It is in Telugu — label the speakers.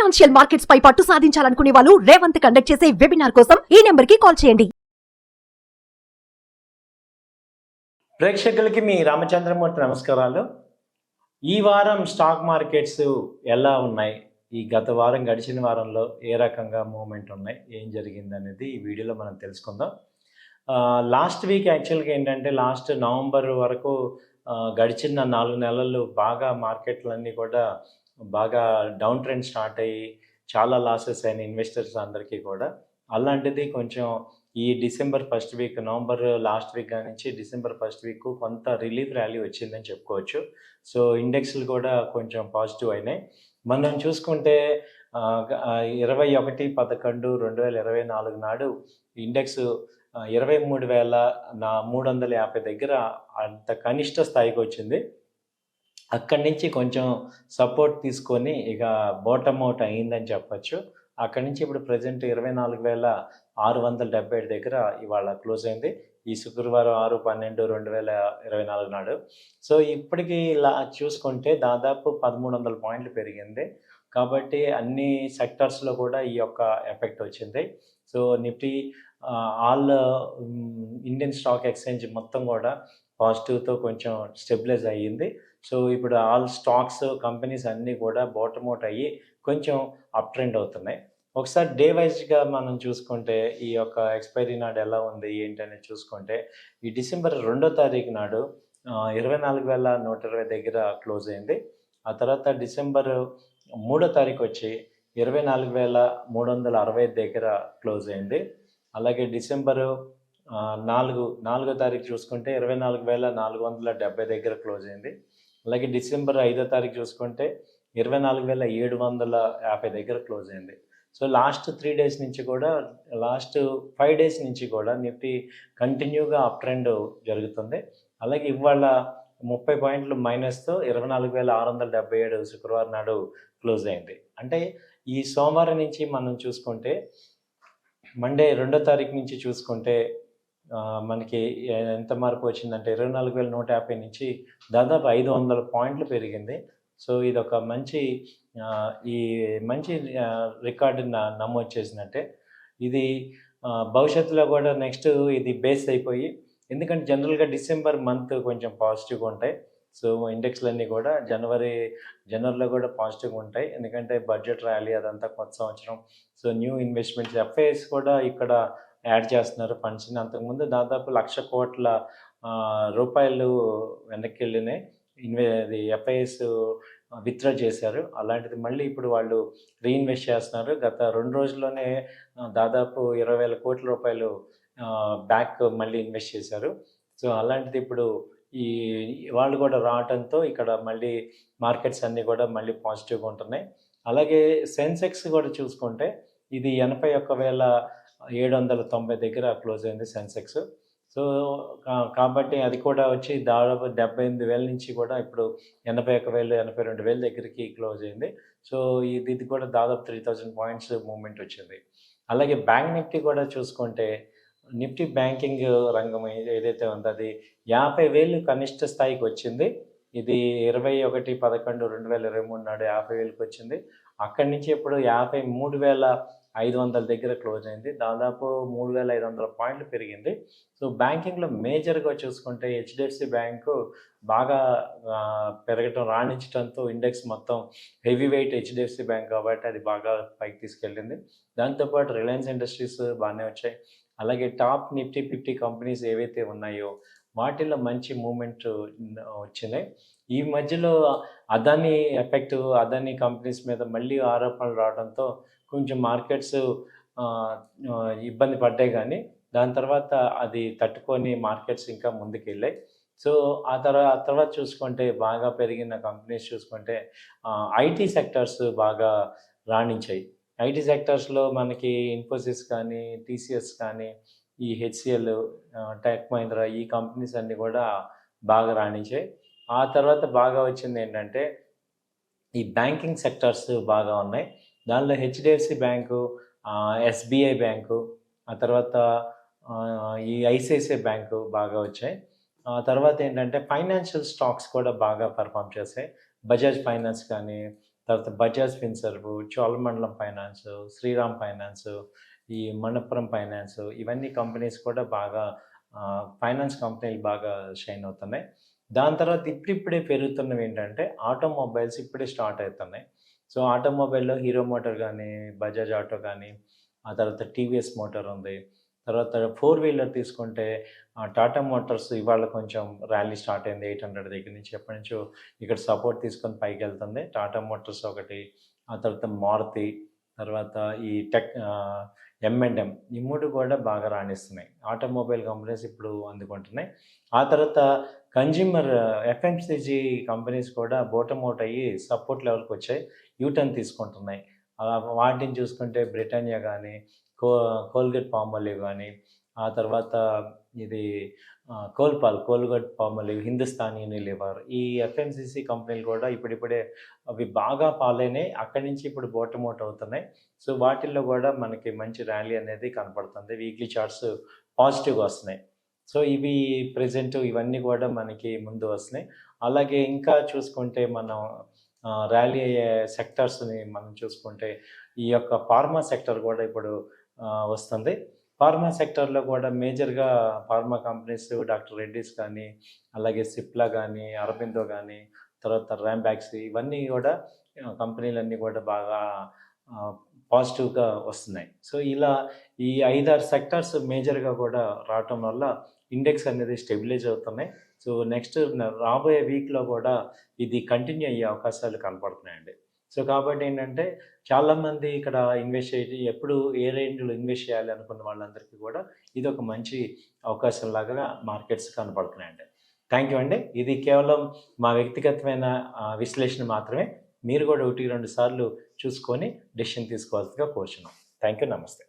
Speaker 1: ఫైనాన్షియల్ మార్కెట్స్ పై పట్టు సాధించాలనుకునే వాళ్ళు రేవంత్ కండక్ట్ చేసే వెబినార్ కోసం ఈ నెంబర్ కి కాల్ చేయండి.
Speaker 2: ప్రేక్షకులకి మీ రామచంద్రమూర్తి నమస్కారాలు. ఈ వారం స్టాక్ మార్కెట్స్ ఎలా ఉన్నాయి, ఈ గత వారం గడిచిన వారంలో ఏ రకంగా మూవ్మెంట్ ఉన్నాయి, ఏం జరిగింది అనేది ఈ వీడియోలో మనం తెలుసుకుందాం. లాస్ట్ వీక్ యాక్చువల్గా ఏంటంటే లాస్ట్ నవంబర్ వరకు గడిచిన 4 నెలలు బాగా మార్కెట్లన్నీ కూడా బాగా డౌన్ ట్రెండ్ స్టార్ట్ అయ్యి చాలా లాసెస్ అయిన ఇన్వెస్టర్స్ అందరికీ కూడా. అలాంటిది కొంచెం ఈ December first week, November last week నుంచి డిసెంబర్ ఫస్ట్ వీక్ కొంత రిలీఫ్ ర్యాలీ వచ్చిందని చెప్పుకోవచ్చు. సో ఇండెక్స్లు కూడా కొంచెం పాజిటివ్ అయినాయి. మనం చూసుకుంటే 21/11/2024 నాడు ఇండెక్స్ 23,350 దగ్గర అంత కనిష్ట స్థాయికి వచ్చింది. అక్కడి నుంచి కొంచెం సపోర్ట్ తీసుకొని ఇక బాటమ్ అవుట్ అయ్యిందని చెప్పచ్చు. అక్కడి నుంచి ఇప్పుడు ప్రజెంట్ 24,677 దగ్గర ఇవాళ క్లోజ్ అయింది. ఈ శుక్రవారం 6/12/2024 నాడు. సో ఇప్పటికీ ఇలా చూసుకుంటే దాదాపు 1,300 పాయింట్లు పెరిగింది. కాబట్టి అన్ని సెక్టర్స్లో కూడా ఈ యొక్క ఎఫెక్ట్ వచ్చింది. So Nifty all Indian stock exchange మొత్తం కూడా పాజిటివ్తో కొంచెం స్టెబిలైజ్ అయ్యింది. సో ఇప్పుడు ఆల్ స్టాక్స్ కంపెనీస్ అన్నీ కూడా బాటమ్ అవుట్ అయ్యి కొంచెం అప్ ట్రెండ్ అవుతున్నాయి. ఒకసారి డే వైజ్గా మనం చూసుకుంటే ఈ యొక్క ఎక్స్పైరీ నాడు ఎలా ఉంది ఏంటనేది చూసుకుంటే ఈ డిసెంబర్ 2వ తారీఖు నాడు 24,120 దగ్గర క్లోజ్ అయింది. ఆ తర్వాత డిసెంబర్ 3వ తారీఖు వచ్చి 24,365 దగ్గర క్లోజ్ అయింది. అలాగే డిసెంబరు 4వ తారీఖు చూసుకుంటే 24,470 దగ్గర క్లోజ్ అయింది. అలాగే డిసెంబర్ 5వ తారీఖు చూసుకుంటే 24,750 దగ్గర క్లోజ్ అయింది. సో లాస్ట్ 3 డేస్ నుంచి కూడా, లాస్ట్ 5 డేస్ నుంచి కూడా నిఫ్టీ కంటిన్యూగా అప్ ట్రెండ్ జరుగుతుంది. అలాగే ఇవాళ 30 పాయింట్లు మైనస్తో 24,677 శుక్రవారం నాడు క్లోజ్ అయింది. అంటే ఈ సోమవారం నుంచి మనం చూసుకుంటే మండే 2వ తారీఖు నుంచి చూసుకుంటే మనకి ఎంత మార్పు వచ్చిందంటే 24,150 నుంచి దాదాపు 500 పాయింట్లు పెరిగింది. సో ఇది ఒక మంచి రికార్డు నమోదు చేసినట్టే. ఇది భవిష్యత్తులో కూడా నెక్స్ట్ ఇది బేస్ అయిపోయి, ఎందుకంటే జనరల్గా డిసెంబర్ మంత్ కొంచెం పాజిటివ్గా ఉంటాయి. సో ఇండెక్స్లన్నీ కూడా జనవరిలో కూడా పాజిటివ్గా ఉంటాయి, ఎందుకంటే బడ్జెట్ ర్యాలీ అదంతా కొత్త సంవత్సరం. సో న్యూ ఇన్వెస్ట్మెంట్స్ ఎఫ్ఐఎస్ కూడా ఇక్కడ యాడ్ చేస్తున్నారు ఫండ్స్ని. అంతకుముందు దాదాపు 1,00,000 కోట్ల రూపాయలు వెనక్కి వెళ్ళినాయి. ఎఫ్ఐఎస్ విత్డ్రా చేశారు. అలాంటిది మళ్ళీ ఇప్పుడు వాళ్ళు రీఇన్వెస్ట్ చేస్తున్నారు. గత 2 రోజుల్లోనే దాదాపు 20,000 కోట్ల రూపాయలు బ్యాక్ మళ్ళీ ఇన్వెస్ట్ చేశారు. సో అలాంటిది ఇప్పుడు ఈ వాళ్ళు కూడా రావడంతో ఇక్కడ మళ్ళీ మార్కెట్స్ అన్నీ కూడా మళ్ళీ పాజిటివ్గా ఉంటున్నాయి. అలాగే సెన్సెక్స్ కూడా చూసుకుంటే ఇది 81,790 దగ్గర క్లోజ్ అయింది సెన్సెక్స్. సో కాబట్టి అది కూడా వచ్చి దాదాపు 78,000 నుంచి కూడా ఇప్పుడు 81,000, 82,000 దగ్గరికి క్లోజ్ అయింది. సో ఇది కూడా దాదాపు 3,000 పాయింట్స్ మూవ్మెంట్ వచ్చింది. అలాగే బ్యాంక్ నిఫ్టీ కూడా చూసుకుంటే నిఫ్టీ బ్యాంకింగ్ రంగం ఏదైతే ఉందో అది 50,000 కనిష్ట స్థాయికి వచ్చింది. ఇది 21/11/2023 నాడు 50,000కి వచ్చింది. అక్కడి నుంచి ఇప్పుడు 53,500 దగ్గర క్లోజ్ అయింది. దాదాపు 3,500 పాయింట్లు పెరిగింది. సో బ్యాంకింగ్లో మేజర్గా చూసుకుంటే హెచ్డిఎఫ్సి బ్యాంకు బాగా పెరగటం, రాణించడంతో ఇండెక్స్ మొత్తం హెవీ వెయిట్ హెచ్డిఎఫ్సి బ్యాంక్ కాబట్టి అది బాగా పైకి తీసుకెళ్ళింది. దాంతోపాటు రిలయన్స్ ఇండస్ట్రీస్ బాగానే వచ్చాయి. అలాగే టాప్ నిఫ్టీ 50 కంపెనీస్ ఏవైతే ఉన్నాయో వాటిల్లో మంచి మూమెంట్ వచ్చినాయి. ఈ మధ్యలో అదానీ ఎఫెక్ట్, అదానీ కంపెనీస్ మీద మళ్ళీ ఆరోపణలు రావడంతో కొంచెం మార్కెట్స్ ఇబ్బంది పడ్డాయి, కానీ దాని తర్వాత అది తట్టుకొని మార్కెట్స్ ఇంకా ముందుకు వెళ్ళాయి. సో ఆ తర్వాత చూసుకుంటే బాగా పెరిగిన కంపెనీస్ చూసుకుంటే ఐటీ సెక్టర్స్ బాగా రాణించాయి. ఐటీ సెక్టర్స్లో మనకి ఇన్ఫోసిస్ కానీ, టీసీఎస్ కానీ, ఈ హెచ్సిఎల్, టెక్ మహీంద్రా ఈ కంపెనీస్ అన్నీ కూడా బాగా రాణించాయి. ఆ తర్వాత బాగా వచ్చింది ఏంటంటే ఈ బ్యాంకింగ్ సెక్టర్స్ బాగా ఉన్నాయి. దానిలో హెచ్డిఎఫ్సి బ్యాంకు, ఎస్బీఐ బ్యాంకు, ఆ తర్వాత ఈ ఐసిఐసిఐ బ్యాంకు బాగా వచ్చాయి. ఆ తర్వాత ఏంటంటే ఫైనాన్షియల్ స్టాక్స్ కూడా బాగా పర్ఫామ్ చేశాయి. బజాజ్ ఫైనాన్స్ కానీ, తర్వాత బజాజ్ ఫిన్సర్వ్, చోళమండలం ఫైనాన్స్, శ్రీరామ్ ఫైనాన్స్, ఈ మనప్పురం ఫైనాన్స్, ఇవన్నీ కంపెనీస్ కూడా బాగా ఫైనాన్స్ కంపెనీలు బాగా షైన్ అవుతున్నాయి. దాని తర్వాత ఇప్పుడిప్పుడే పెరుగుతున్నవి ఏంటంటే ఆటోమొబైల్స్ ఇప్పుడే స్టార్ట్ అవుతున్నాయి. సో ఆటోమొబైల్‌లో హీరో మోటార్ గానీ, బజాజ్ ఆటో గానీ, ఆ తర్వాత టీవీఎస్ మోటార్ ఉంది. తర్వాత ఫోర్ వీలర్ తీసుకుంటే టాటా మోటార్స్ ఇవాళ కొంచెం ర్యాలీ స్టార్ట్ అయింది 800 దగ్గర నుంచి. ఎప్పటినుంచో ఇక్కడ సపోర్ట్ తీసుకొని పైకెళ్తుంది. టాటా మోటార్స్ ఒకటి, ఆ తర్వాత మారుతి, తర్వాత ఈ M&M ఈ 3 కూడా బాగా రాణిస్తున్నాయి. ఆటోమొబైల్ కంపెనీస్ ఇప్పుడు అందుకుంటున్నాయి. ఆ తర్వాత కన్జ్యూమర్ ఎఫ్ఎంసీజీ కంపెనీస్ కూడా బాటమ్ అవుట్ అయ్యి సపోర్ట్ లెవెల్‌కి వచ్చాయి. యూటర్న్ తీసుకుంటున్నాయి. వాటిని చూసుకుంటే బ్రిటానియా గానీ, కోల్గేట్ పాల్మోలివ్ గానీ, ఆ తర్వాత ఇది కోల్గేట్ పాల్మోలివ్, హిందుస్థాన్ యూనిలివర్, ఈ ఎఫ్ఎంసీసీ కంపెనీలు కూడా ఇప్పుడిప్పుడే అవి బాగా పాలైనాయి. అక్కడి నుంచి ఇప్పుడు బాటమ్ అవుట్ అవుతున్నాయి. సో వాటిల్లో కూడా మనకి మంచి ర్యాలీ అనేది కనపడుతుంది. వీక్లీ చార్ట్స్ పాజిటివ్‌గా వస్తున్నాయి. సో ఇవి ప్రెజెంట్ ఇవన్నీ కూడా మనకి ముందు వస్తున్నాయి. అలాగే ఇంకా చూసుకుంటే మనం ర్యాలీ అయ్యే సెక్టార్స్‌ని మనం చూసుకుంటే ఈ యొక్క ఫార్మా సెక్టర్ కూడా ఇప్పుడు వస్తుంది. ఫార్మా సెక్టర్‌లో కూడా మేజర్‌గా ఫార్మా కంపెనీస్ డాక్టర్ రెడ్డీస్ కానీ, అలాగే సిప్లా కానీ, అరబిందో కానీ, తర్వాత ర్యాంబాక్స్, ఇవన్నీ కూడా కంపెనీలన్నీ కూడా బాగా పాజిటివ్‌గా వస్తున్నాయి. సో ఇలా ఈ 5, 6 సెక్టార్స్ మేజర్‌గా కూడా రావటం వల్ల ఇండెక్స్ అనేది స్టెబిలైజ్ అవుతున్నాయి. సో నెక్స్ట్ రాబోయే వీక్‌లో కూడా ఇది కంటిన్యూ అయ్యే అవకాశాలు కనపడుతున్నాయండి. సో కాబట్టి ఏంటంటే చాలామంది ఇక్కడ ఇన్వెస్ట్ చేసి ఎప్పుడు ఏ రేంజ్‌లో ఇన్వెస్ట్ చేయాలి అనుకున్న వాళ్ళందరికీ కూడా ఇది ఒక మంచి అవకాశంలాగా మార్కెట్స్ కనపడుతున్నాయండి. థ్యాంక్ యూ అండి. ఇది కేవలం మా వ్యక్తిగతమైన విశ్లేషణ మాత్రమే. మీరు కూడా 1, 2 సార్లు చూసుకొని డెసిషన్ తీసుకోవాల్సిందిగా కోరుచున్నాం. Thank you. నమస్తే.